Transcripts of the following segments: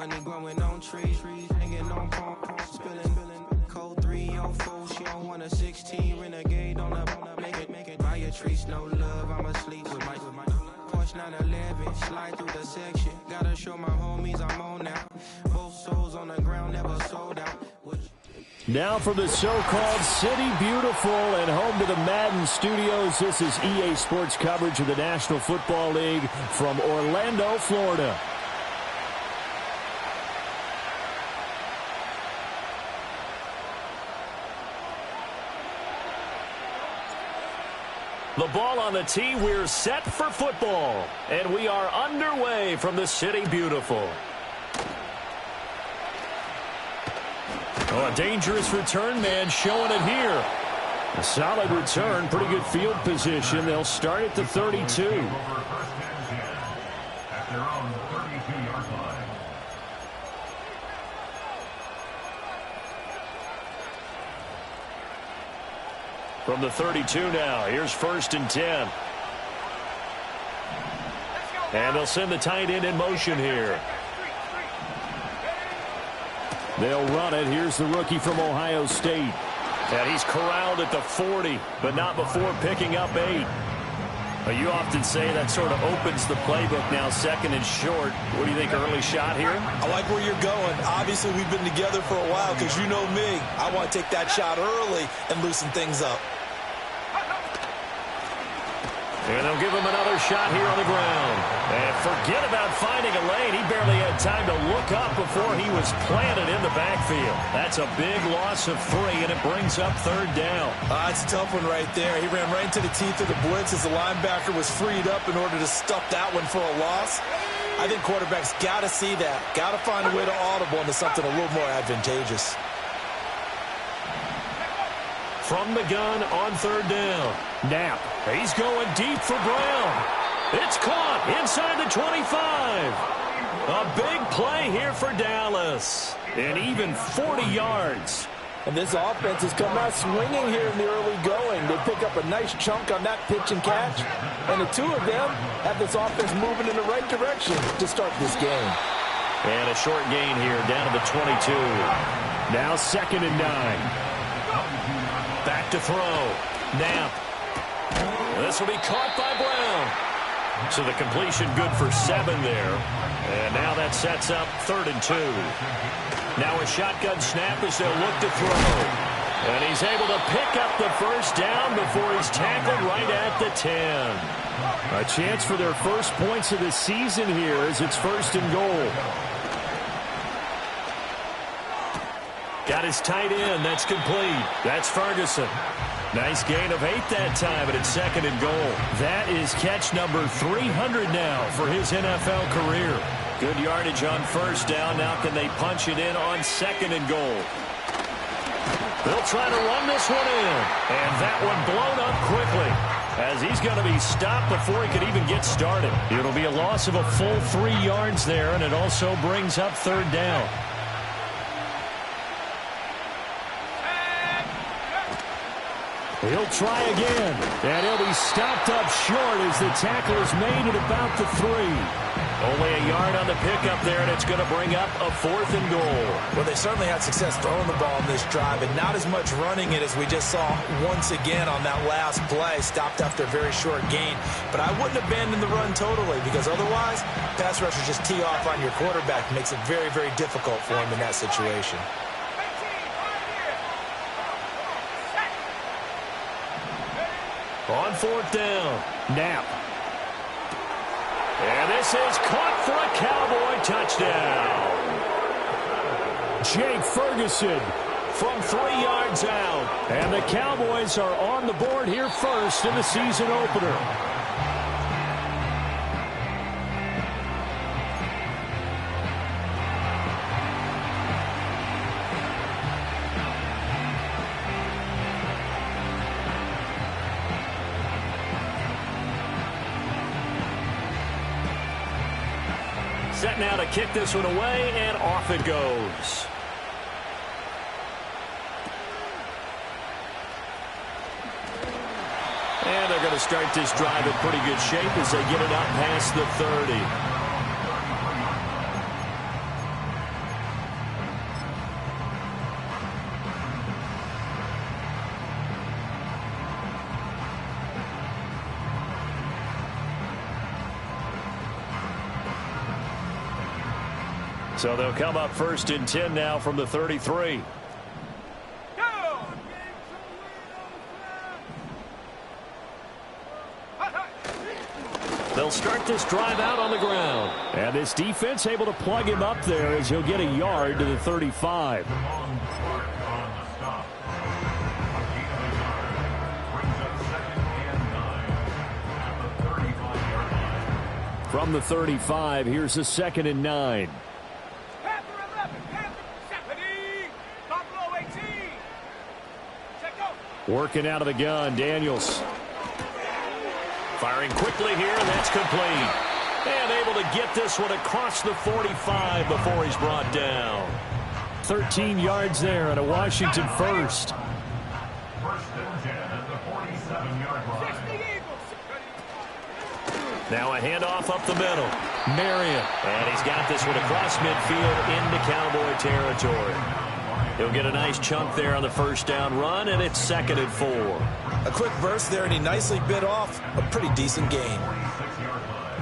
Money growing on trees, hanging on palm, spilling. Code 304, she don't want a 16. Renegade on the make it. Buy a trees, no love, I'm asleep with my Porsche 911, slide through the section. Gotta show my homies I'm on now. Both souls on the ground, never sold out. Now from the so-called City Beautiful and home to the Madden Studios, this is EA Sports coverage of the National Football League from Orlando, Florida. The ball on the tee, we're set for football. And we are underway from the City Beautiful. Oh, a dangerous return man showing it here. A solid return, pretty good field position. They'll start at the 32. At their own 32-yard line. From the 32 now, here's 1st and 10. And they'll send the tight end in motion here. They'll run it. Here's the rookie from Ohio State. And he's corralled at the 40, but not before picking up 8. Well, you often say that sort of opens the playbook now, 2nd and short. What do you think, early shot here? I like where you're going. Obviously, we've been together for a while because you know me. I want to take that shot early and loosen things up. And they'll give him another shot here on the ground. And forget about finding a lane. He barely had time to look up before he was planted in the backfield. That's a big loss of 3, and it brings up 3rd down. It's a tough one right there. He ran right into the teeth of the blitz as the linebacker was freed up in order to stuff that one for a loss. I think quarterbacks got to see that. Got to find a way to audible into something a little more advantageous. From the gun on 3rd down. Knapp. He's going deep for Brown. It's caught inside the 25. A big play here for Dallas. And even 40 yards. And this offense has come out swinging here in the early going. They pick up a nice chunk on that pitch and catch. And the two of them have this offense moving in the right direction to start this game. And a short gain here down to the 22. Now 2nd and 9. Back to throw. Knapp. This will be caught by Brown. So the completion good for 7 there. And now that sets up 3rd and 2. Now a shotgun snap as they'll look to throw. And he's able to pick up the 1st down before he's tackled right at the 10. A chance for their first points of the season here as it's 1st and goal. Got his tight end. That's complete. That's Ferguson. Nice gain of 8 that time, but it's 2nd and goal. That is catch number 300 now for his NFL career. Good yardage on 1st down. Now can they punch it in on 2nd and goal? They'll try to run this one in. And that one blown up quickly as he's going to be stopped before he could even get started. It'll be a loss of a full 3 yards there, and it also brings up 3rd down. He'll try again, and he'll be stopped up short as the tackle is made at about the 3. Only a yard on the pickup there, and it's going to bring up a 4th and goal. Well, they certainly had success throwing the ball in this drive, and not as much running it as we just saw once again on that last play. Stopped after a very short gain. But I wouldn't abandon the run totally, because otherwise, pass rushers just tee off on your quarterback. Makes it very, very difficult for him in that situation. On 4th down, Knapp. And this is caught for a Cowboy touchdown. Jake Ferguson from 3 yards out. And the Cowboys are on the board here first in the season opener. Set now to kick this one away, and off it goes. And they're going to start this drive in pretty good shape as they get it up past the 30. So they'll come up 1st and 10 now from the 33. They'll start this drive out on the ground. And this defense able to plug him up there as he'll get a yard to the 35. From the 35, here's a 2nd and 9. Working out of the gun, Daniels. Firing quickly here, and that's complete. And able to get this one across the 45 before he's brought down. 13 yards there and a Washington first. 1st and 10 at the 47-yard line. Now a handoff up the middle. Marion. And he's got this one across midfield into Cowboy territory. He'll get a nice chunk there on the 1st down run, and it's 2nd and 4. A quick burst there, and he nicely bit off a pretty decent gain. 46-yard line.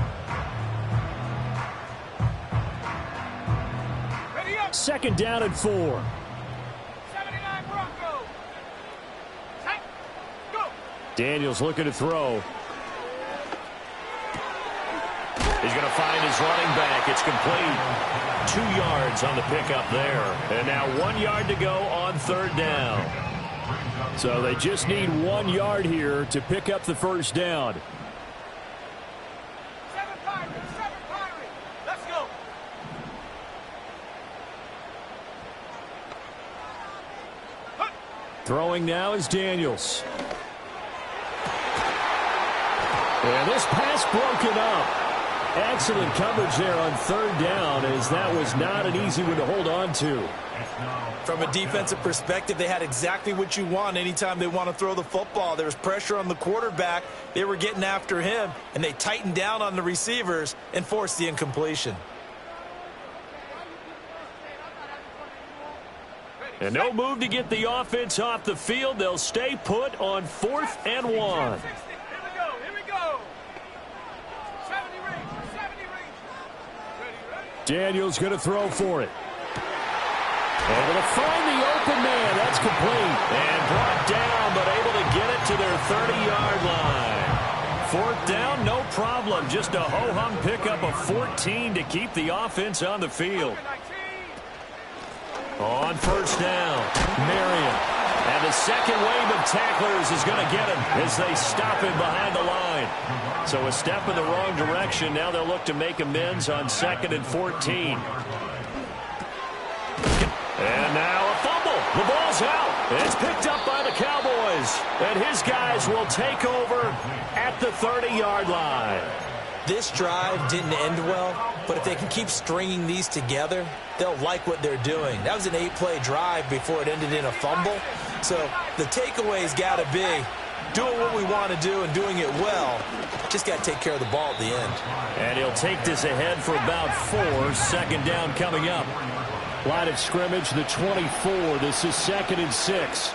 2nd down and 4. 79 Broncos. Go. Daniels looking to throw. He's going to find his running back. It's complete. 2 yards on the pickup there. And now 1 yard to go on 3rd down. So they just need 1 yard here to pick up the 1st down. 7 Pirates. Let's go. Throwing now is Daniels. And this pass broken up. Excellent coverage there on 3rd down, as that was not an easy one to hold on to. From a defensive perspective, they had exactly what you want anytime they want to throw the football. There was pressure on the quarterback. They were getting after him, and they tightened down on the receivers and forced the incompletion. And no move to get the offense off the field. They'll stay put on 4th and 1. Here we go. 70 range. Daniels going to throw for it. Able to find the open man. That's complete. And brought down, but able to get it to their 30-yard line. 4th down, no problem. Just a ho-hum pickup of 14 to keep the offense on the field. On 1st down, Marion. And the second wave of tacklers is going to get him as they stop him behind the line. So a step in the wrong direction. Now they'll look to make amends on 2nd and 14. And now a fumble. The ball's out. It's picked up by the Cowboys. And his guys will take over at the 30-yard line. This drive didn't end well, but if they can keep stringing these together, they'll like what they're doing. That was an 8-play drive before it ended in a fumble. So the takeaway's got to be doing what we want to do and doing it well. Just got to take care of the ball at the end. And he'll take this ahead for about 4. 2nd down coming up. Line of scrimmage, the 24. This is 2nd and 6.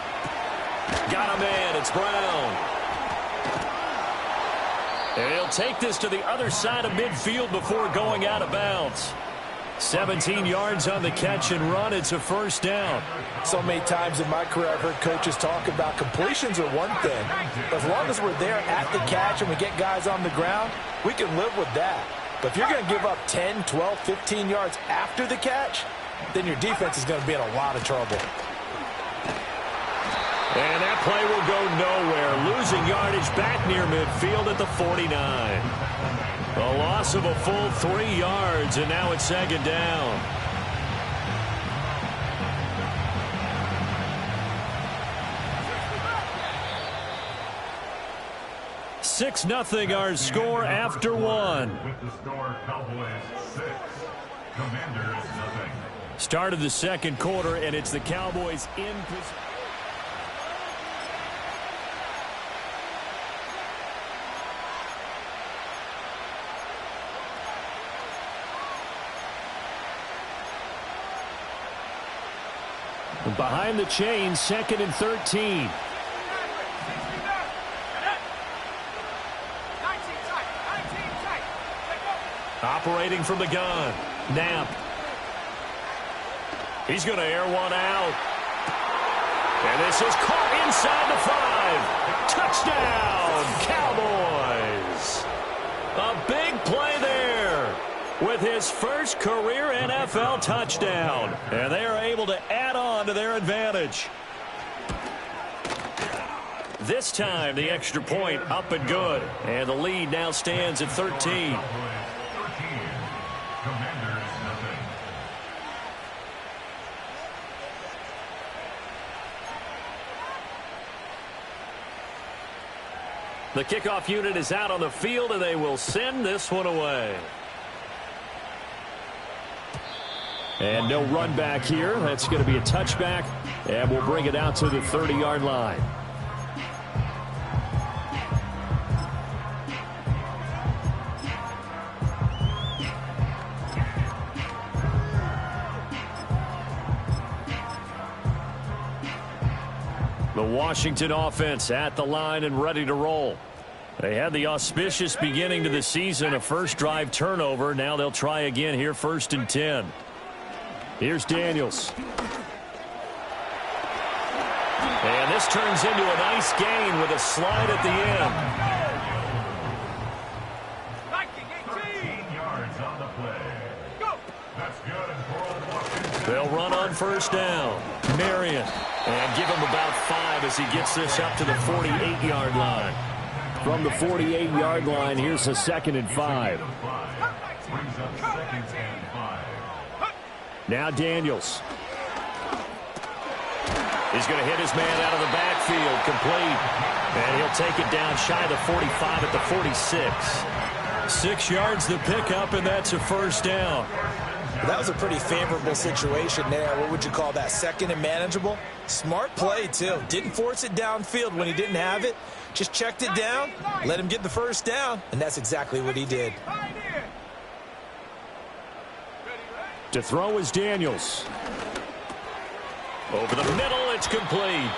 Got a man. It's Brown. And he'll take this to the other side of midfield before going out of bounds. 17 yards on the catch and run. It's a 1st down. So many times in my career I've heard coaches talk about completions are one thing. As long as we're there at the catch and we get guys on the ground, we can live with that. But if you're going to give up 10, 12, 15 yards after the catch, then your defense is going to be in a lot of trouble. And that play will go nowhere. Losing yardage back near midfield at the 49. A loss of a full 3 yards, and now it's 2nd down. Six nothing our score after 1. With the score, Cowboys 6, Commanders nothing. Start of the 2nd quarter, and it's the Cowboys in position. Behind the chains, 2nd and 13. Operating from the gun. Knapp. He's going to air one out. And this is caught inside the 5. Touchdown, Cowboys. A big play there with his first career NFL touchdown. And they are able to add on to their advantage. This time, the extra point up and good. And the lead now stands at 13. The kickoff unit is out on the field, and they will send this one away. And no run back here. That's going to be a touchback, and we'll bring it out to the 30-yard line. The Washington offense at the line and ready to roll. They had the auspicious beginning to the season, a first drive turnover. Now they'll try again here, 1st and 10. Here's Daniels. And this turns into a nice gain with a slide at the end. 18 yards on the play. Go. That's good for They'll run on 1st down. Marion. And give him about 5 as he gets this up to the 48-yard line. From the 48-yard line, here's a 2nd and 5. Brings up 2nd and 5. Now Daniels. He's going to hit his man out of the backfield, complete. And he'll take it down shy of the 45 at the 46. 6 yards the pickup, and that's a 1st down. That was a pretty favorable situation there. What would you call that? 2nd and manageable? Smart play, too. Didn't force it downfield when he didn't have it. Just checked it down, let him get the 1st down, and that's exactly what he did. To throw is Daniels. Over the middle, it's complete.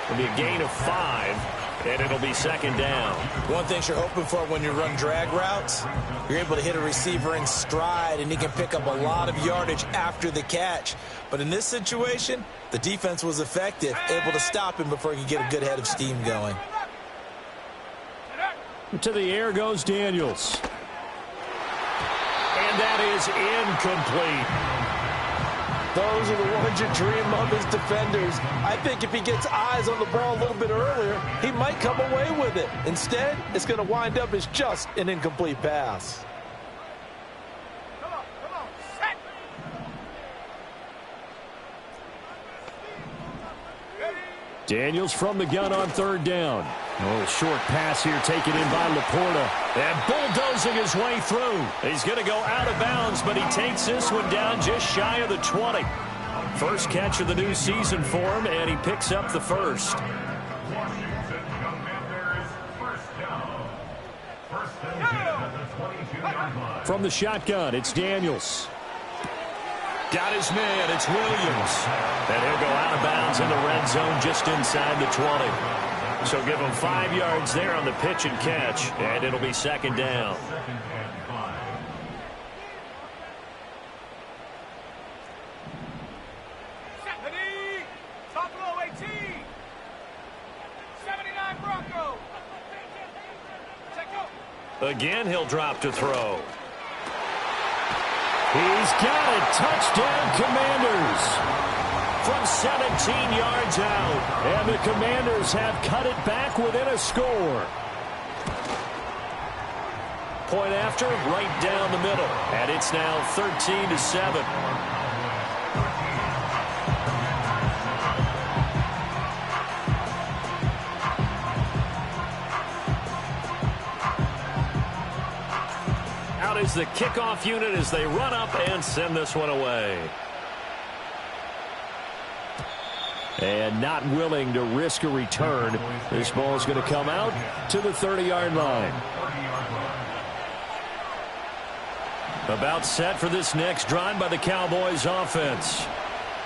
It'll be a gain of 5, and it'll be 2nd down. One thing you're hoping for when you run drag routes, you're able to hit a receiver in stride, and he can pick up a lot of yardage after the catch. But in this situation, the defense was effective, able to stop him before he could get a good head of steam going. To the air goes Daniels. And that is incomplete. Those are the ones you dream of as defenders. I think if he gets eyes on the ball a little bit earlier, he might come away with it. Instead, it's going to wind up as just an incomplete pass. Set. Daniels from the gun on 3rd down. Oh, short pass here taken in by Laporta. And bulldozing his way through. He's going to go out of bounds, but he takes this one down just shy of the 20. First catch of the new season for him, and he picks up the 1st. Washington Commanders 1st down. 1st and 10 at the 22-yard line. From the shotgun, it's Daniels. Got his man, it's Williams. And he'll go out of bounds in the red zone just inside the 20. So give him 5 yards there on the pitch and catch, and it'll be 2nd down. 2nd and 5. Stephanie. Top low 18. 79 Bronco. Check go. Again, he'll drop to throw. He's got it. Touchdown, Commanders. From 17 yards out. And the Commanders have cut it back within a score. Point after, right down the middle. And it's now 13-7. Out is the kickoff unit as they run up and send this one away. And not willing to risk a return. This ball is going to come out to the 30-yard line. About set for this next drive by the Cowboys offense.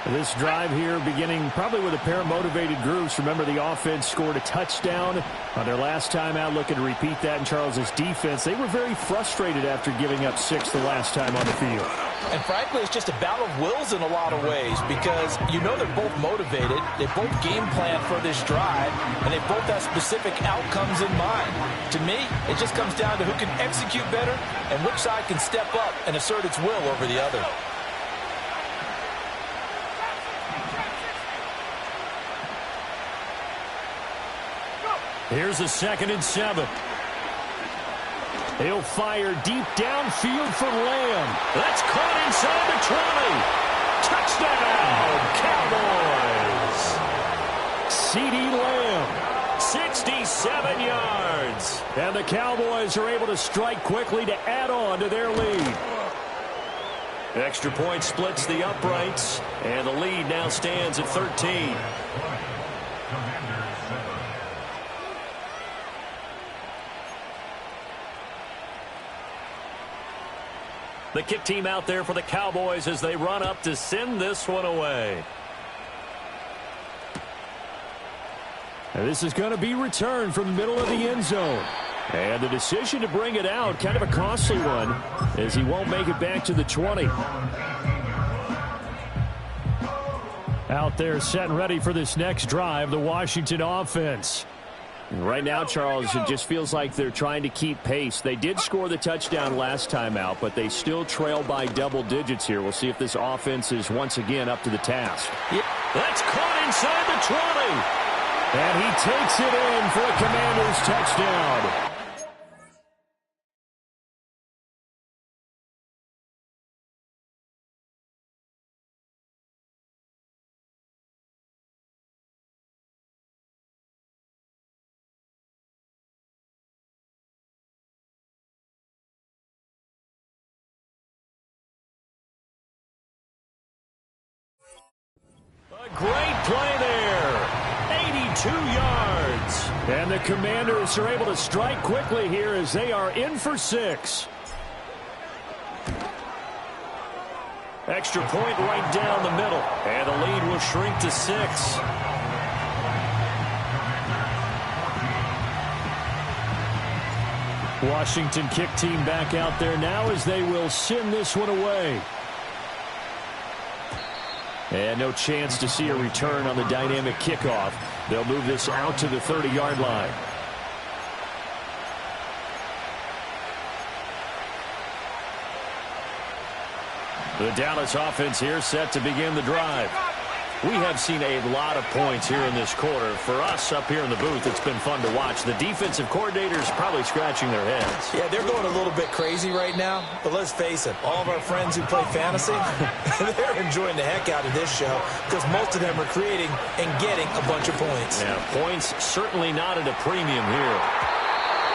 This drive here beginning probably with a pair of motivated groups. Remember, the offense scored a touchdown on their last time out, looking to repeat that in Charles's defense. They were very frustrated after giving up 6 the last time on the field. And frankly, it's just a battle of wills in a lot of ways because you know they're both motivated, they both game plan for this drive, and they both have specific outcomes in mind. To me, it just comes down to who can execute better and which side can step up and assert its will over the other. Here's a 2nd and 7. He'll fire deep downfield for Lamb. That's caught inside the 20. Touchdown, Cauboys. CeeDee Lamb, 67 yards. And the Cowboys are able to strike quickly to add on to their lead. Extra point splits the uprights, and the lead now stands at 13. The kick team out there for the Cowboys as they run up to send this one away. And this is going to be returned from the middle of the end zone. And the decision to bring it out, kind of a costly one, as he won't make it back to the 20. Out there set and ready for this next drive, the Washington offense. Right now, Charles, it just feels like they're trying to keep pace. They did score the touchdown last time out, but they still trail by double digits here. We'll see if this offense is once again up to the task. Yeah. That's caught inside the 20. And he takes it in for a Commanders touchdown. A great play there. 82 yards. And the Commanders are able to strike quickly here as they are in for 6. Extra point right down the middle. And the lead will shrink to 6. Washington kick team back out there now as they will send this one away. And no chance to see a return on the dynamic kickoff. They'll move this out to the 30-yard line. The Dallas offense here set to begin the drive. We have seen a lot of points here in this quarter. For us up here in the booth, it's been fun to watch. The defensive coordinators probably scratching their heads. Yeah, they're going a little bit crazy right now. But let's face it, all of our friends who play fantasy, they're enjoying the heck out of this show because most of them are creating and getting a bunch of points. Yeah, points certainly not at a premium here.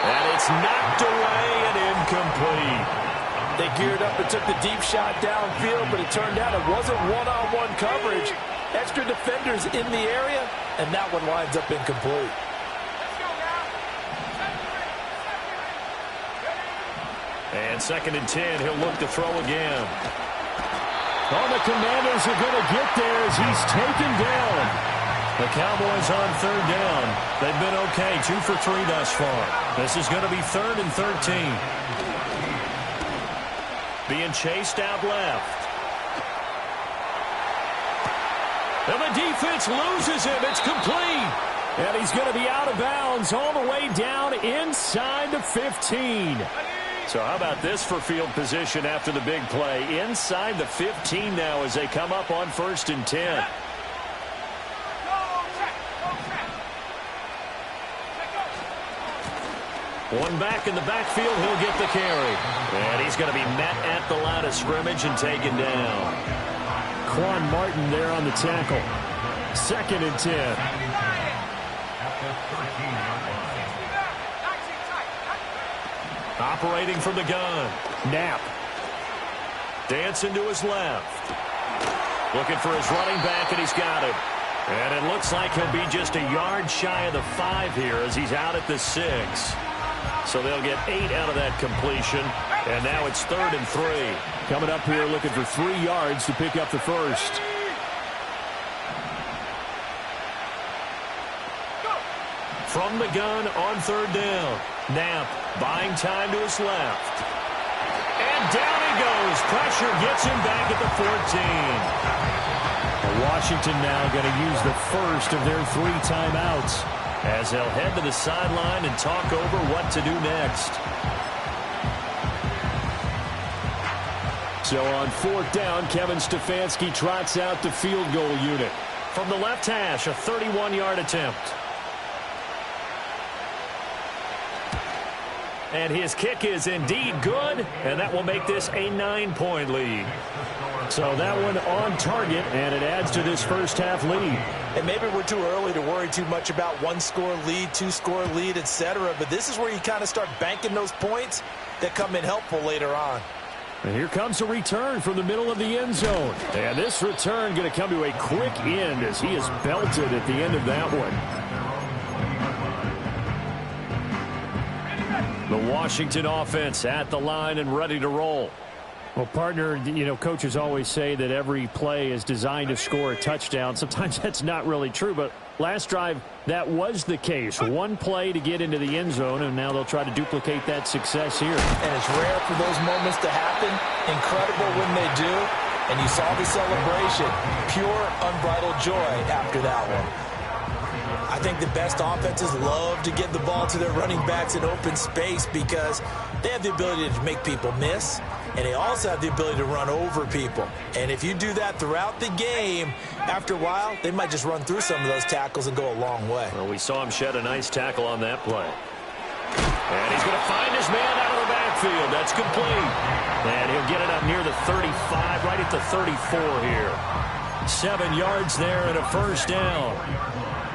And it's knocked away and incomplete. They geared up and took the deep shot downfield, but it turned out it wasn't one-on-one coverage. Extra defenders in the area, and that one winds up incomplete. And 2nd and 10, he'll look to throw again. Oh, the Commanders are going to get there as he's taken down. The Cowboys on 3rd down. They've been okay, 2 for 3 thus far. This is going to be 3rd and 13. Being chased out left. And the defense loses him. It's complete. And he's going to be out of bounds all the way down inside the 15. So how about this for field position after the big play? Inside the 15 now as they come up on 1st and 10. One back in the backfield, he'll get the carry. And he's going to be met at the line of scrimmage and taken down. Quan Martin there on the tackle. 2nd and 10. Operating from the gun. Knapp. Dancing to his left. Looking for his running back, and he's got him. And it looks like he'll be just a yard shy of the 5 here as he's out at the 6. So they'll get 8 out of that completion. And now it's 3rd and 3. Coming up here looking for 3 yards to pick up the first. from the gun on third down. Knapp buying time to his left. And down he goes. Pressure gets him back at the 14. Washington now going to use the first of their 3 timeouts as they'll head to the sideline and talk over what to do next. So on 4th down, Kevin Stefanski trots out the field goal unit. From the left hash, a 31-yard attempt. And his kick is indeed good, and that will make this a 9-point lead. So that one on target, and it adds to this first half lead. And maybe we're too early to worry too much about 1-score lead, 2-score lead, etc. But this is where you kind of start banking those points that come in helpful later on. And here comes a return from the middle of the end zone. And this return going to come to a quick end as he is belted at the end of that one. The Washington offense at the line and ready to roll. Well, partner, you know, coaches always say that every play is designed to score a touchdown. Sometimes that's not really true, but last drive, that was the case. One play to get into the end zone, and now they'll try to duplicate that success here. And it's rare for those moments to happen. Incredible when they do. And you saw the celebration. Pure, unbridled joy after that one. I think the best offenses love to get the ball to their running backs in open space because they have the ability to make people miss, and they also have the ability to run over people. And if you do that throughout the game, after a while, they might just run through some of those tackles and go a long way. Well, we saw him shed a nice tackle on that play. And he's going to find his man out of the backfield. That's complete. And he'll get it up near the 35, right at the 34 here. 7 yards there and a first down.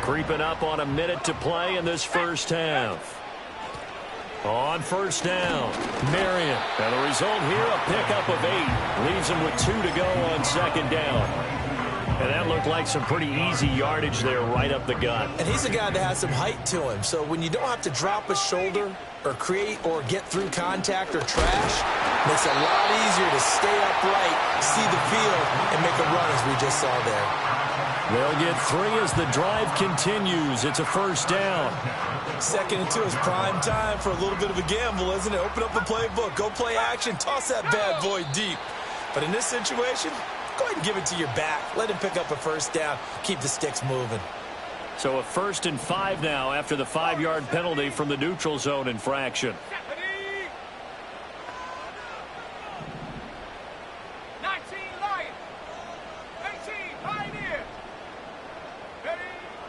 Creeping up on a minute to play in this first half. On first down, Marion. And the result here, a pickup of 8. Leaves him with 2 to go on second down. And that looked like some pretty easy yardage there right up the gut. And he's a guy that has some height to him. So when you don't have to drop a shoulder or create or get through contact or trash, makes it a lot easier to stay upright, see the field, and make a run as we just saw there. They'll get 3 as the drive continues. It's a first down. 2nd and 2 is prime time for a little bit of a gamble, isn't it? Open up the playbook, go play action, toss that bad boy deep. But in this situation, go ahead and give it to your back. Let him pick up a first down. Keep the sticks moving. So a 1st and 5 now after the 5-yard penalty from the neutral zone infraction. 19 Lions. 18 Pioneers.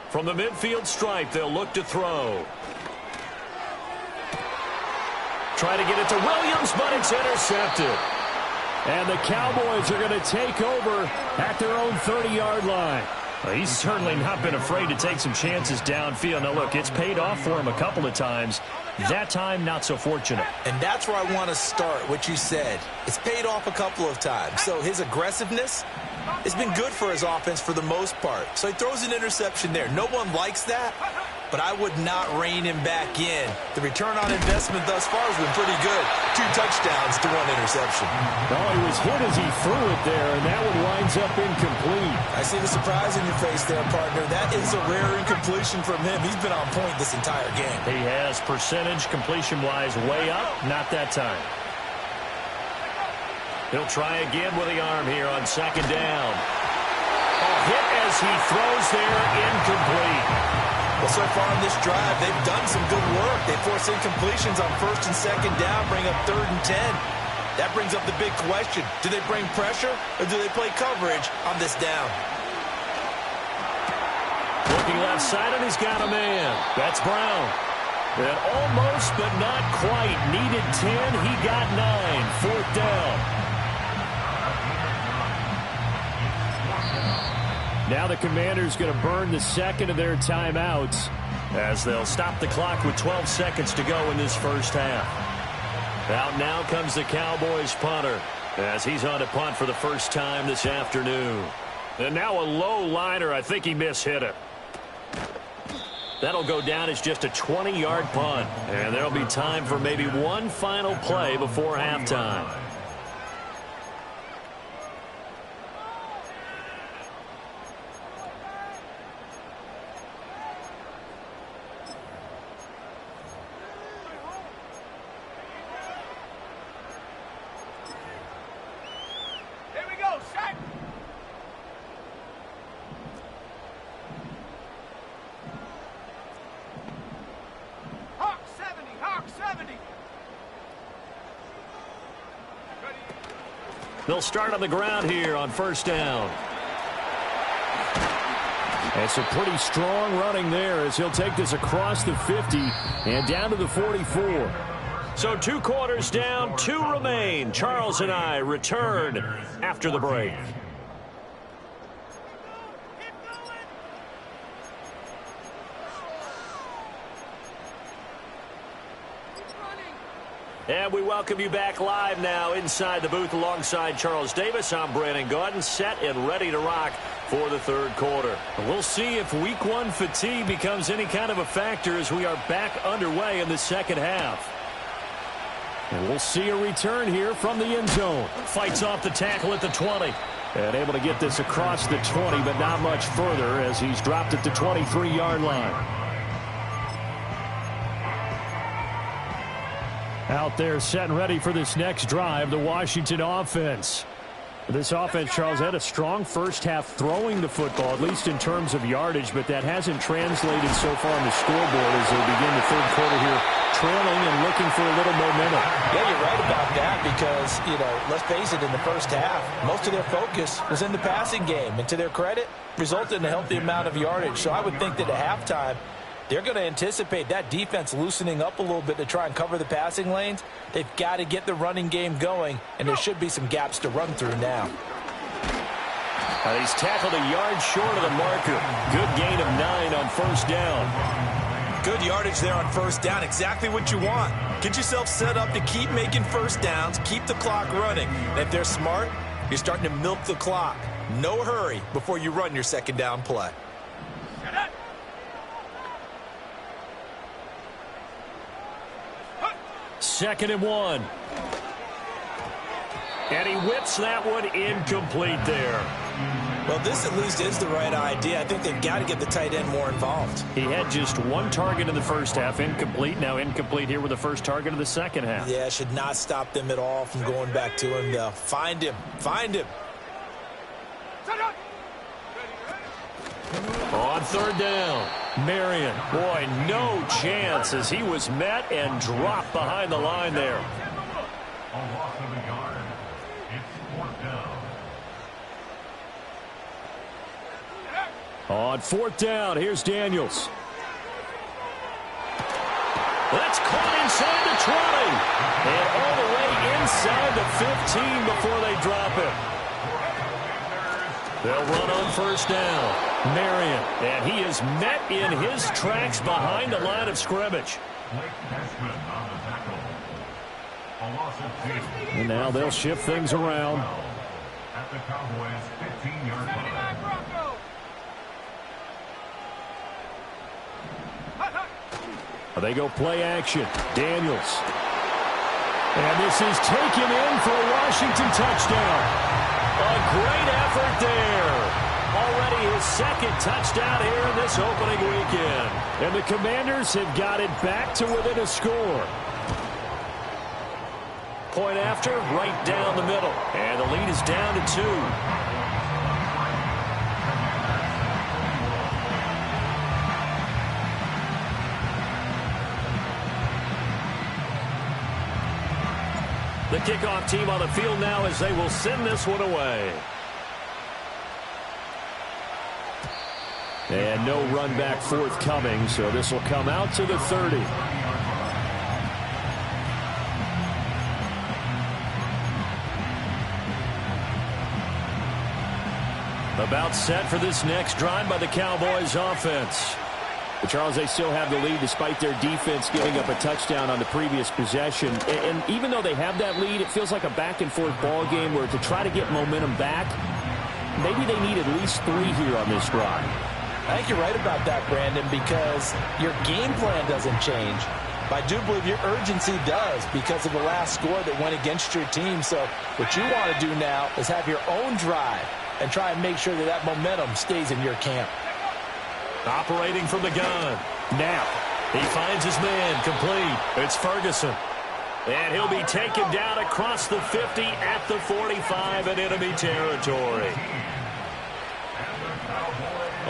From the midfield stripe, they'll look to throw. Try to get it to Williams, but it's intercepted. And the Cowboys are going to take over at their own 30-yard line. Well, he's certainly not been afraid to take some chances downfield. Now, look, it's paid off for him a couple of times. That time, not so fortunate. And that's where I want to start, what you said. It's paid off a couple of times. So his aggressiveness has been good for his offense for the most part. So he throws an interception there. No one likes that, but I would not rein him back in. The return on investment thus far has been pretty good. 2 touchdowns to 1 interception. Oh, he was hit as he threw it there, and that one winds up incomplete. I see the surprise in your face there, partner. That is a rare incompletion from him. He's been on point this entire game. He has percentage completion-wise way up. Not that time. He'll try again with the arm here on 2nd down. A hit as he throws there, incomplete. Well, so far in this drive, they've done some good work. They force incompletions on 1st and 2nd down, bring up 3rd and 10. That brings up the big question. Do they bring pressure or do they play coverage on this down? Looking left side, and he's got a man. That's Brown. And almost, but not quite. Needed 10. He got 9. 4th down. Now the Commanders going to burn the 2nd of their timeouts as they'll stop the clock with 12 seconds to go in this first half. Out now comes the Cowboys punter as he's on to punt for the first time this afternoon. And now a low liner. I think he mishit it. That'll go down as just a 20-yard punt. And there'll be time for maybe one final play before halftime. They'll start on the ground here on first down. It's a pretty strong running there as he'll take this across the 50 and down to the 44. So 2 quarters down, 2 remain. Charles and I return after the break. And we welcome you back live now inside the booth alongside Charles Davis. I'm Brandon Gaudin, set and ready to rock for the third quarter. We'll see if week 1 fatigue becomes any kind of a factor as we are back underway in the second half. And we'll see a return here from the end zone. Fights off the tackle at the 20. And able to get this across the 20, but not much further as he's dropped at the 23-yard line. Out there set and ready for this next drive, the Washington offense. This offense, Charles, had a strong first half throwing the football, at least in terms of yardage, but that hasn't translated so far on the scoreboard as they begin the third quarter here, trailing and looking for a little momentum. Yeah, you're right about that because, let's face it, in the first half, most of their focus was in the passing game. And to their credit, resulted in a healthy amount of yardage. So I would think that at halftime, they're going to anticipate that defense loosening up a little bit to try and cover the passing lanes. They've got to get the running game going, and there should be some gaps to run through now. He's tackled a yard short of the marker. Good gain of 9 on first down. Good yardage there on first down. Exactly what you want. Get yourself set up to keep making first downs, keep the clock running. And if they're smart, you're starting to milk the clock. No hurry before you run your second down play. Second and 1. And he whips that one incomplete there. Well, this at least is the right idea. I think they've got to get the tight end more involved. He had just 1 target in the first half, incomplete. Now incomplete here with the first target of the second half. Yeah, should not stop them at all from going back to him, though. Find him. Find him. On third down, Marion. Boy, no chance as he was met and dropped behind the line there. A loss of a yard. It's 4th down. On 4th down, here's Daniels. That's caught inside the 20. And all the way inside the 15 before they drop it. They'll run on first down. Marion, and he is met in his tracks behind the line of scrimmage. And now they'll shift things around. At the Cowboys' 15-yard line. They go play action. Daniels. And this is taken in for a Washington touchdown. A great effort there. Already his second touchdown here in this opening weekend. And the Commanders have got it back to within a score. Point after, right down the middle. And the lead is down to 2. The kickoff team on the field now as they will send this one away. And no run back forthcoming, so this will come out to the 30. About set for this next drive by the Cowboys offense. But Charles, they still have the lead despite their defense giving up a touchdown on the previous possession. And even though they have that lead, it feels like a back-and-forth ball game where to try to get momentum back, maybe they need at least 3 here on this drive. I think you're right about that, Brandon, because your game plan doesn't change. But I do believe your urgency does because of the last score that went against your team. So what you want to do now is have your own drive and try and make sure that that momentum stays in your camp. Operating from the gun. Now, he finds his man complete. It's Ferguson. And he'll be taken down across the 50 at the 45 in enemy territory.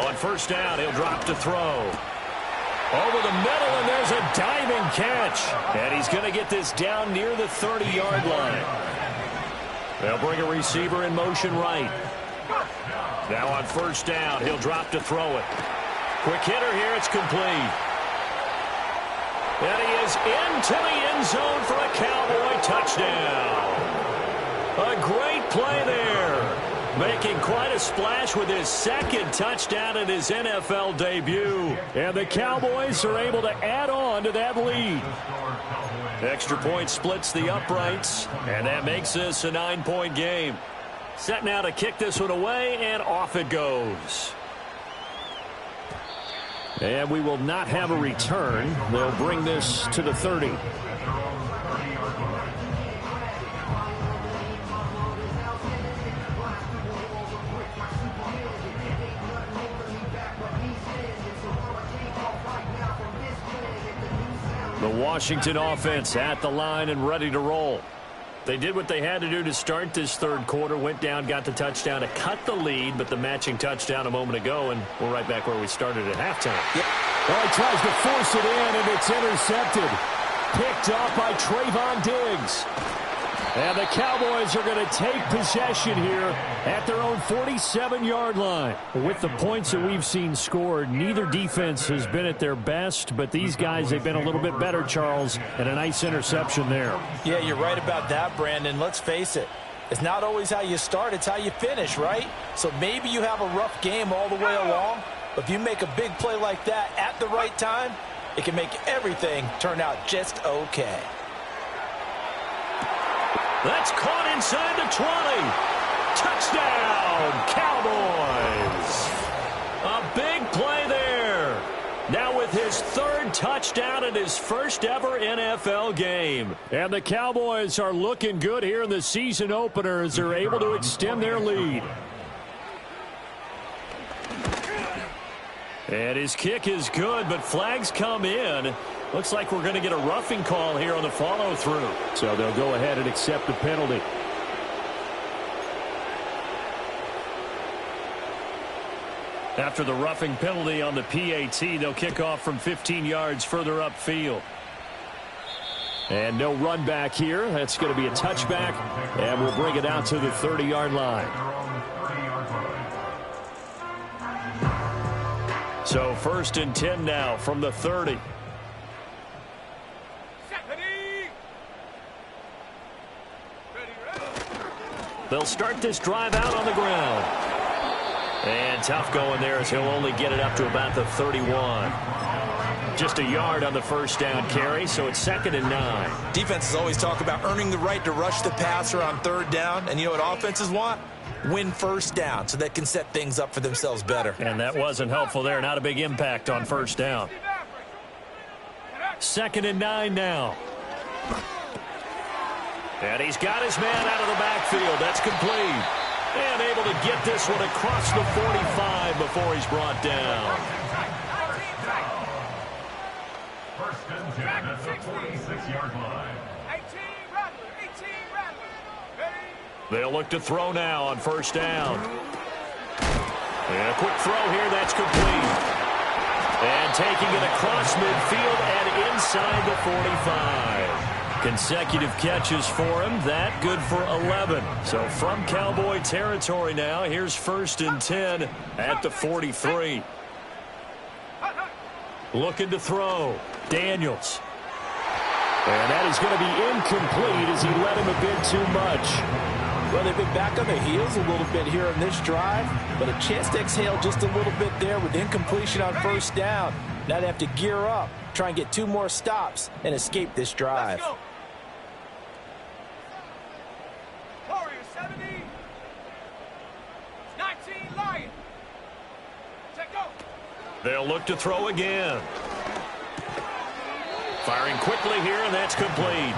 On first down, he'll drop to throw. Over the middle, and there's a diving catch. And he's going to get this down near the 30-yard line. They'll bring a receiver in motion right. Now on first down, he'll drop to throw it. Quick hitter here, it's complete. And he is into the end zone for a Cowboy touchdown. A great play there. Making quite a splash with his second touchdown in his NFL debut. And the Cowboys are able to add on to that lead. Extra point splits the uprights, and that makes this a 9-point game. Set now to kick this one away, and off it goes. And we will not have a return. They'll bring this to the 30. The Washington offense at the line and ready to roll. They did what they had to do to start this third quarter, went down, got the touchdown to cut the lead, but the matching touchdown a moment ago, and we're right back where we started at halftime. Yep. Well, he tries to force it in, and it's intercepted. Picked off by Trayvon Diggs. And the Cowboys are going to take possession here at their own 47-yard line. With the points that we've seen scored, neither defense has been at their best, but these guys, they've been a little bit better, Charles, and a nice interception there. Yeah, you're right about that, Brandon. Let's face it. It's not always how you start, it's how you finish, right? So maybe you have a rough game all the way along, but if you make a big play like that at the right time, it can make everything turn out just okay. That's caught inside the 20. Touchdown, Cowboys. A big play there. Now with his third touchdown in his first ever NFL game. And the Cowboys are looking good here in the season opener as they're able to extend their lead. And his kick is good, but flags come in. Looks like we're going to get a roughing call here on the follow-through. So they'll go ahead and accept the penalty. After the roughing penalty on the PAT, they'll kick off from 15 yards further upfield. And no run back here. That's going to be a touchback, and we'll bring it out to the 30-yard line. So 1st and 10 now from the 30. They'll start this drive out on the ground. And tough going there as he'll only get it up to about the 31. Just a yard on the first down carry, so it's 2nd and 9. Defenses always talk about earning the right to rush the passer on 3rd down. And you know what offenses want? Win first down so they can set things up for themselves better. And that wasn't helpful there. Not a big impact on first down. 2nd and 9 now. And he's got his man out of the backfield. That's complete. And able to get this one across the 45 before he's brought down. 1st and 10 at the 46-yard line. 18 Rattler. They'll look to throw now on first down. And a quick throw here, that's complete. And taking it across midfield and inside the 45. Consecutive catches for him. That good for 11. So from Cowboy territory now, here's 1st and 10 at the 43. Looking to throw. Daniels. And that is going to be incomplete as he let him a bit too much. Well, they've been back on their heels a little bit here on this drive, but a chance to exhale just a little bit there with incompletion on first down. Now they have to gear up, try and get 2 more stops, and escape this drive. Let's go. Warriors 70. 19 Lion. Check go. They'll look to throw again. Firing quickly here, and that's complete.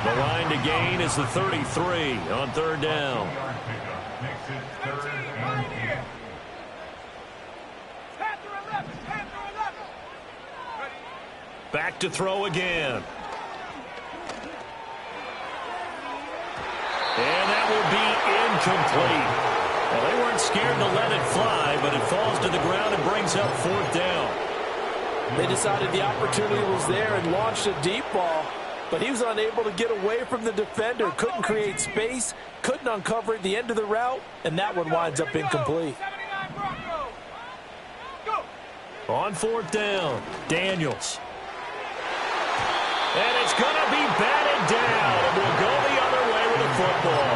The line to gain is the 33 on 3rd down. Back to throw again. And that will be incomplete. Well, they weren't scared to let it fly, but it falls to the ground and brings up 4th down. They decided the opportunity was there and launched a deep ball. but he was unable to get away from the defender. Couldn't create space, couldn't uncover at the end of the route, and that one winds up incomplete. On fourth down, Daniels. And it's going to be batted down, and we'll go the other way with the football.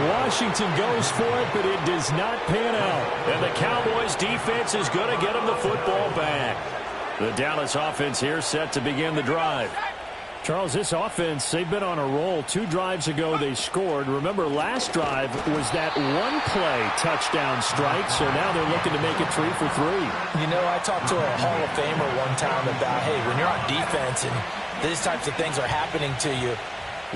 Washington goes for it, but it does not pan out. And the Cowboys defense is going to get them the football back. The Dallas offense here set to begin the drive. Charles, this offense, they've been on a roll. 2 drives ago they scored. Remember, last drive was that one-play touchdown strike, so now they're looking to make it 3 for 3. You know, I talked to a Hall of Famer one time about, hey, when you're on defense and these types of things are happening to you,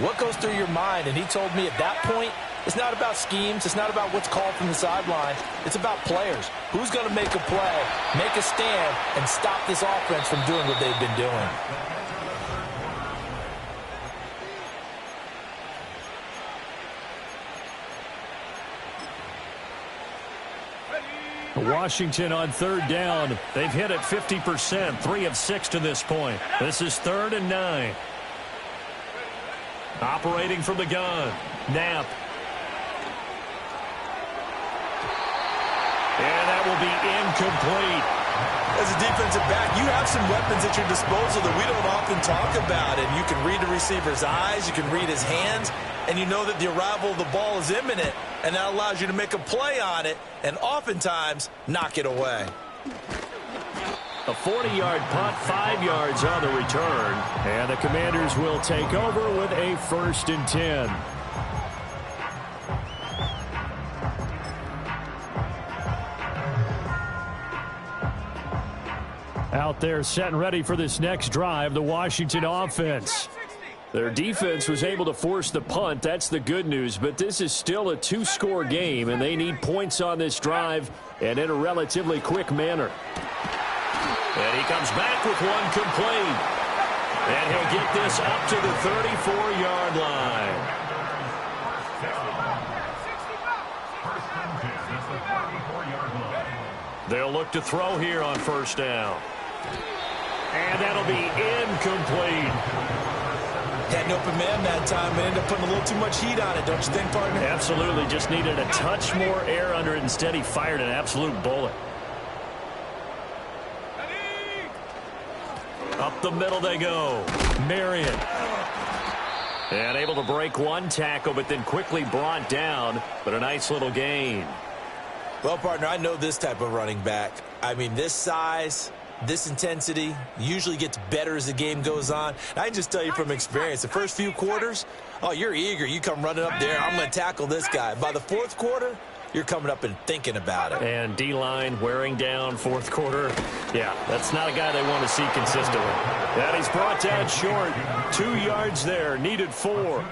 what goes through your mind? And he told me at that point, it's not about schemes. It's not about what's called from the sideline. It's about players. Who's going to make a play, make a stand, and stop this offense from doing what they've been doing? Washington on third down. They've hit it 50%, 3 of 6 to this point. This is 3rd and 9. Operating from the gun, Knapp. And that will be incomplete. As a defensive back, you have some weapons at your disposal that we don't often talk about. And you can read the receiver's eyes, you can read his hands, and you know that the arrival of the ball is imminent. And that allows you to make a play on it and oftentimes knock it away. A 40-yard punt, 5 yards on the return. And the Commanders will take over with a 1st and 10. Out there set and ready for this next drive, the Washington offense. Their defense was able to force the punt. That's the good news. But this is still a 2-score game, and they need points on this drive and in a relatively quick manner. And he comes back with one complete. And he'll get this up to the 34-yard line. They'll look to throw here on 1st down. And that'll be incomplete. Had an open man that time and ended up putting a little too much heat on it, don't you think, partner? Absolutely. Just needed a touch more air under it. Instead, he fired an absolute bullet. Up the middle they go. Marion. And able to break one tackle, but then quickly brought down. But a nice little gain. Well, partner, I know this type of running back. I mean, this size, this intensity usually gets better as the game goes on. And I can just tell you from experience, the first few quarters, oh, you're eager. You come running up there, I'm going to tackle this guy. By the 4th quarter, you're coming up and thinking about it. And D-line wearing down 4th quarter. Yeah, that's not a guy they want to see consistently. And he's brought down short. 2 yards there, needed 4.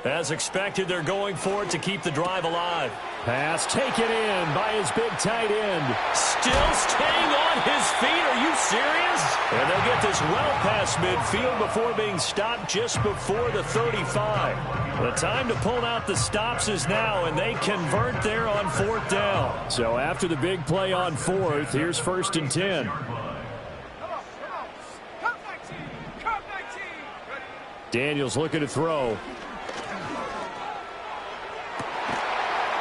As expected, they're going for it to keep the drive alive. Pass taken in by his big tight end. Still staying on his feet. Are you serious? And they'll get this well past midfield before being stopped just before the 35. The time to pull out the stops is now, and they convert there on 4th down. So after the big play on 4th, here's 1st and 10. Daniels looking to throw.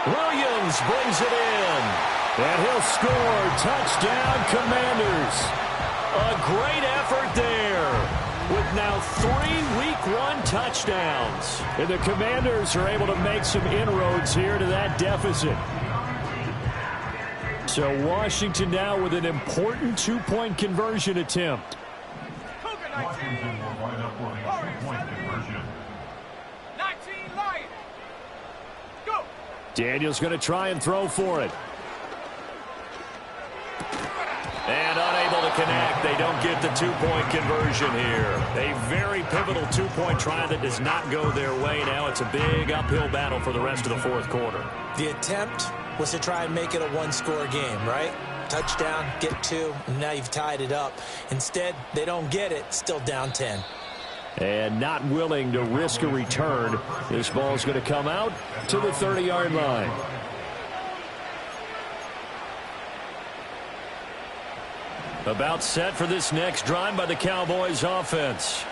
Williams brings it in. And he'll score. Touchdown, Commanders. A great effort there with now 3 Week 1 touchdowns. And the Commanders are able to make some inroads here to that deficit. So Washington now with an important 2-point conversion attempt. Washington will wind up with a 2-point conversion. 19 Lions. Go. Daniels going to try and throw for it. And unable to connect. They don't get the 2-point conversion here. A very pivotal 2-point try that does not go their way. Now it's a big uphill battle for the rest of the 4th quarter. The attempt was to try and make it a 1-score game, right? Touchdown, get 2, and now you've tied it up. Instead, they don't get it, still down 10. And not willing to risk a return. This ball's going to come out to the 30-yard line. About set for this next drive by the Cowboys offense.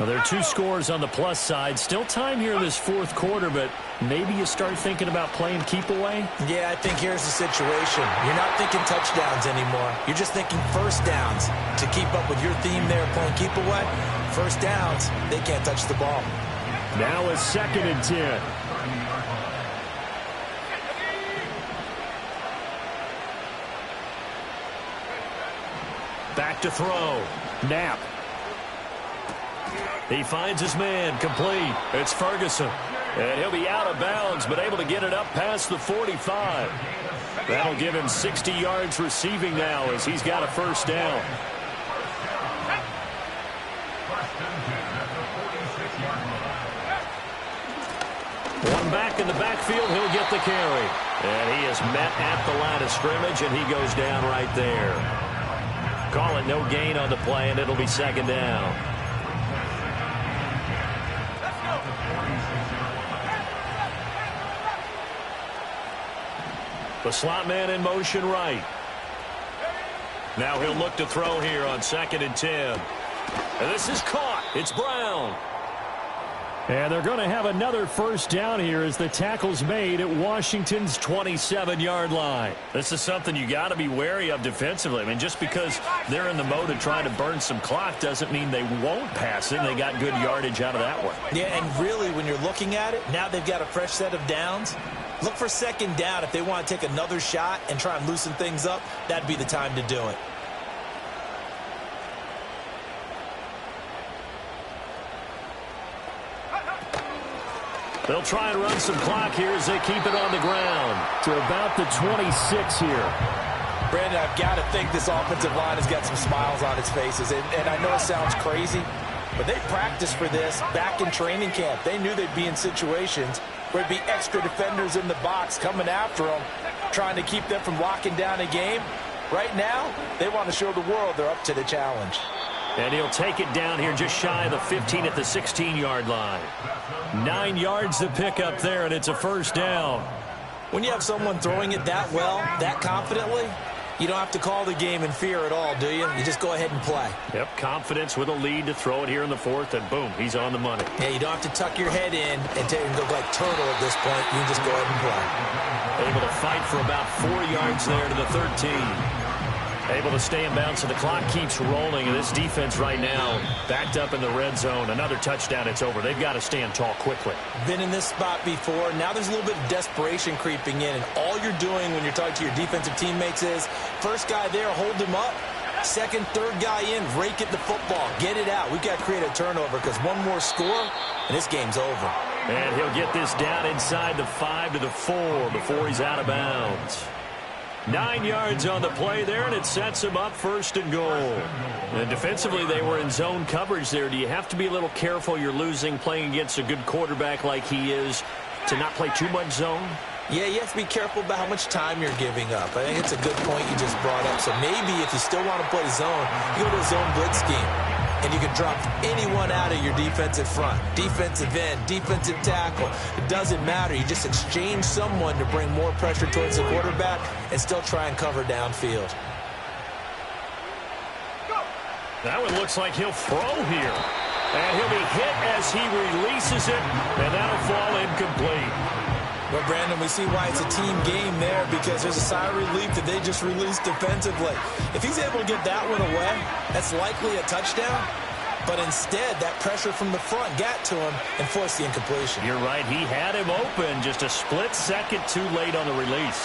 Well, there are 2 scores on the plus side. Still time here in this fourth quarter, but maybe you start thinking about playing keep away? Yeah, I think here's the situation. You're not thinking touchdowns anymore. You're just thinking first downs. To keep up with your theme there, playing keep away, first downs, they can't touch the ball. Now a 2nd and 10. Back to throw. Knapp. He finds his man, complete. It's Ferguson. And he'll be out of bounds, but able to get it up past the 45. That'll give him 60 yards receiving now as he's got a first down. One back in the backfield, he'll get the carry. And he is met at the line of scrimmage, and he goes down right there. Call it no gain on the play, and it'll be 2nd down. The slot man in motion right. Now he'll look to throw here on 2nd and 10. And this is caught. It's Brown. And they're going to have another first down here as the tackle's made at Washington's 27-yard line. This is something you got to be wary of defensively. I mean, just because they're in the mode of trying to burn some clock doesn't mean they won't pass it. They got good yardage out of that one. Yeah, and really, when you're looking at it, now they've got a fresh set of downs. Look for 2nd down. If they want to take another shot and try and loosen things up, that'd be the time to do it. They'll try and run some clock here as they keep it on the ground. To about the 26 here. Brandon, I've got to think this offensive line has got some smiles on its faces. And I know it sounds crazy, but they practiced for this back in training camp. They knew they'd be in situations where there'd be extra defenders in the box coming after them, trying to keep them from locking down a game. Right now, they want to show the world they're up to the challenge. And he'll take it down here just shy of the 15 at the 16-yard line. 9 yards to pick up there, and it's a first down. When you have someone throwing it that well, that confidently, you don't have to call the game in fear at all, do you? You just go ahead and play. Yep, confidence with a lead to throw it here in the 4th, and boom, he's on the money. Yeah, you don't have to tuck your head in and go like turtle at this point. You can just go ahead and play. Able to fight for about 4 yards there to the 13. Able to stay in bounds, so the clock keeps rolling. And this defense right now backed up in the red zone. Another touchdown, it's over. They've got to stand tall quickly. Been in this spot before. Now there's a little bit of desperation creeping in. And all you're doing when you're talking to your defensive teammates is, first guy there, hold him up. Second, third guy in, rake at the football. Get it out. We've got to create a turnover because one more score, and this game's over. And he'll get this down inside the 5 to the 4 before he's out of bounds. 9 yards on the play there, and it sets him up 1st and goal. And defensively, they were in zone coverage there. Do you have to be a little careful? You're losing, playing against a good quarterback like he is, to not play too much zone? Yeah, you have to be careful about how much time you're giving up. I think it's a good point you just brought up. So maybe if you still want to play zone, you go to a zone blitz scheme. And you can drop anyone out of your defensive front. Defensive end, defensive tackle. It doesn't matter. You just exchange someone to bring more pressure towards the quarterback and still try and cover downfield. That one looks like he'll throw here. And he'll be hit as he releases it, and that'll fall incomplete. Well, Brandon, we see why it's a team game there, because there's a sigh of relief that they just released defensively. If he's able to get that one away, that's likely a touchdown. But instead, that pressure from the front got to him and forced the incompletion. You're right. He had him open, just a split second too late on the release.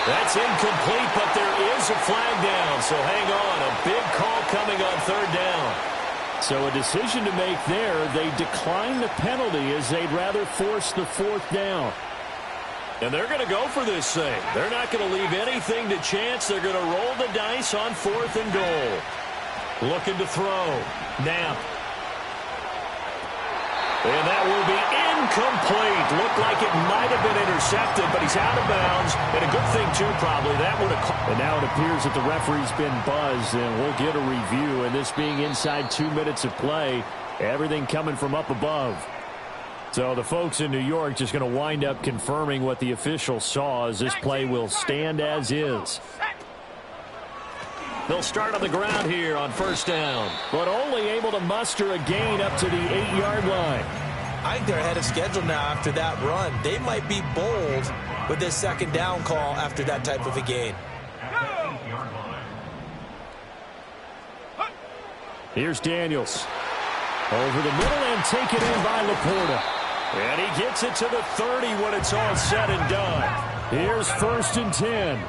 That's incomplete, but there is a flag down. So hang on. A big call coming on 3rd down. So a decision to make there. They decline the penalty as they'd rather force the 4th down. And they're going to go for this thing. They're not going to leave anything to chance. They're going to roll the dice on 4th and goal. Looking to throw. Knapp. And that will be incomplete. Looked like it might have been intercepted, but he's out of bounds. And a good thing, too, probably. That would have caught. And now it appears that the referee's been buzzed, and we'll get a review. And this being inside 2 minutes of play, everything coming from up above. So the folks in New York just going to wind up confirming what the official saw, as this play will stand as is. They'll start on the ground here on first down, but only able to muster a gain up to the 8-yard line. I think they're ahead of schedule now after that run. They might be bold with this second down call after that type of a gain. Here's Daniels. Over the middle and taken in by Laporta. And he gets it to the 30 when it's all said and done. Here's first and 10.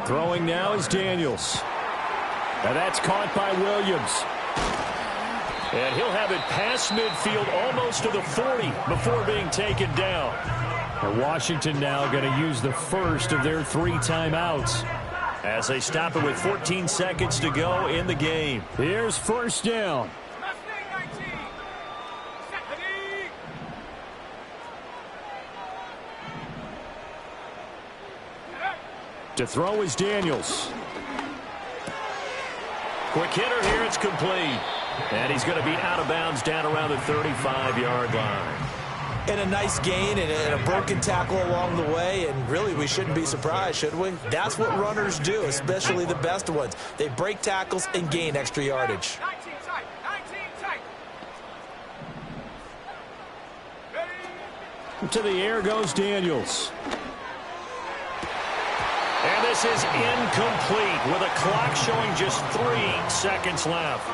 Throwing now is Daniels. Now that's caught by Williams. And he'll have it past midfield almost to the 40 before being taken down. And Washington now going to use the first of their 3 timeouts as they stop it with 14 seconds to go in the game. Here's first down. To throw is Daniels. Quick hitter here, it's complete. And he's going to be out of bounds down around the 35-yard line. And a nice gain and a broken tackle along the way, and really we shouldn't be surprised, should we? That's what runners do, especially the best ones. They break tackles and gain extra yardage. 19 tight, 19 tight. To the air goes Daniels. And this is incomplete with a clock showing just 3 seconds left.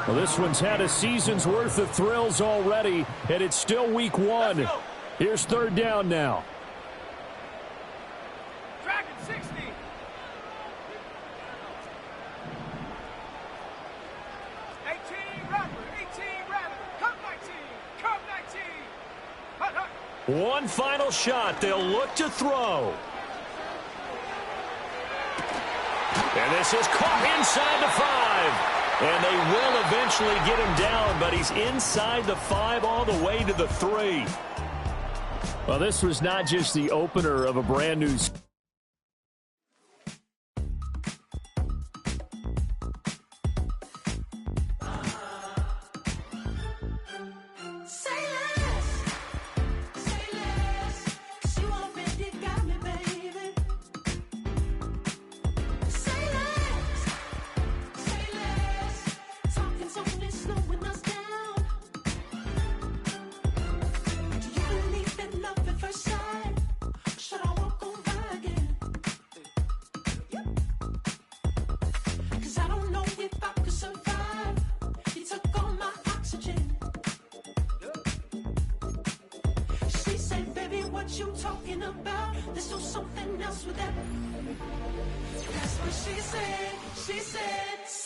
Well, this one's had a season's worth of thrills already, and it's still week 1. Here's third down now. Dragon 60. 18 Rattler, 18 Rattler. Come 19, come 19. Hut, hut. One final shot. They'll look to throw. And this is caught inside the 5. And they will eventually get him down, but he's inside the 5 all the way to the 3. Well, this was not just the opener of a brand new you talking about? Let's do something else with that. That's what she said. She said.